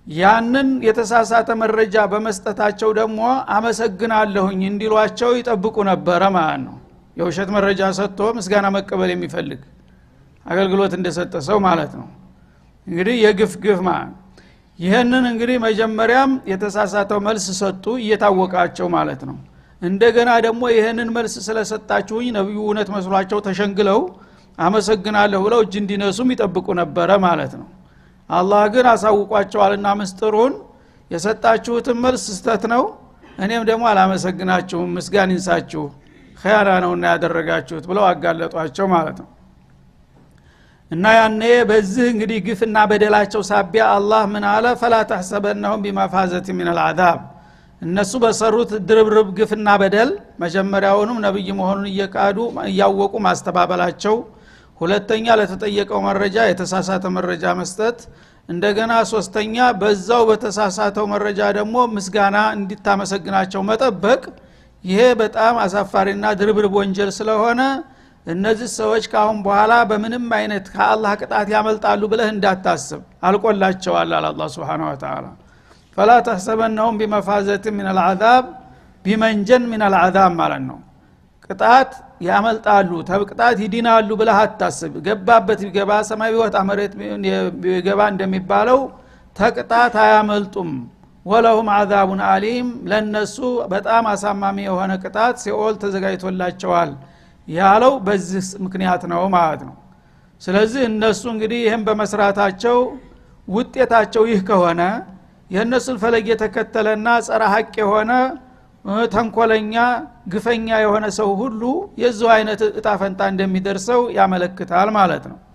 ያንን የተሳሳተ መረጃ በመስጠታቸው ደግሞ አመሰግናለሁኝ እንዲሏቸው ይጠብቁ ነበር ማለት ነው። የውሸት መረጃ ሰጥቶ ምስጋና መቀበል የሚፈልግ አገልግሎት እንደሰጠ ሰው ማለት ነው። እንግዲህ የግፍ ማለት ይሄንን እንግዲህ መጀመሪያም የተሳሳተው መልስ ሰጡ እየታወቃቸው ማለት ነው። እንደገና ደግሞ ይሄንን መልስ ስለሰጣችሁኝ ነብዩ እውነት መስሏቸው ተሸንግለው አመሰግናለሁ ብለው እጅ እንዲነሱም ይጠብቁ ነበር ማለት ነው። አላህ ግን አሳውቋቸዋልና ምስጥሩን የሰጣችሁትን መልስ ስተት ነው፣ እኔም ደግሞ አላመሰግናችሁም ምስጋና ይንሳችሁ ኸያራ ነውና ያደረጋችሁት ብለው አጋለጧቸው ማለት ነው። እና ያኔ በዚህ እንግዲህ ግፍና በደላቸው ሳቢያ አላህ ምን አለ فلا تحسبنهم بمفازة من العذاب እነሱ በሰሩት ድርብርብ ግፍና በደል መጀመሪያውንም ነብይ መሆኑን እየካዱ ያወቁ ማስተባበላቸው፣ ሁለተኛ ለተጠየቀው መረጃ የተሳሳተ መረጃ መስጠት፣ እንደገና ሶስተኛ በዛው በተሳሳተው መረጃ ደግሞ ምስጋና እንዲታመሰግናቸው መጠበቅ፣ ይሄ በጣም አሳፋሪና ድርብርብ ወንጀል ስለሆነ እነዚህ ሰዎች ካሁን በኋላ በምንም አይነት ከአላህ ቅጣት ያመልጣሉ ብለህ እንዳታስብ አልቆላቸዋል አለ አላህ Subhanahu Wa Ta'ala። فلا تحسبنهم بمفازة من العذاب بمنجن من العذاب ማለት ነው። ቅጣት ያመልጣሉ ተብቅጣት ይድናሉ ብለህ አታስብ። ገባበት ይገባ ሰማይ ወጣ መሬት ይገባ እንደሚባለው ተቅጣት አያመልጡም። ወለሁም عذاب አሊም ለነሱ በጣም አሳማሚ የሆነ ቅጣት ሲኦል ተዘጋጅቶላቸዋል ያለው በዚህ ምክንያት ነው ማለት ነው። ስለዚህ እነሱ እንግዲህ ይሄን በመስራታቸው ውጤታቸው ይህ ከሆነ የነሱን ፈለግ የተከተለና ጸረ ሐቅ የሆነ ተንኮለኛ ግፈኛ የሆነ ሰው ሁሉ የዚህ አይነት እጣ ፈንታ እንደሚደርሰው ያመለክታል ማለት ነው።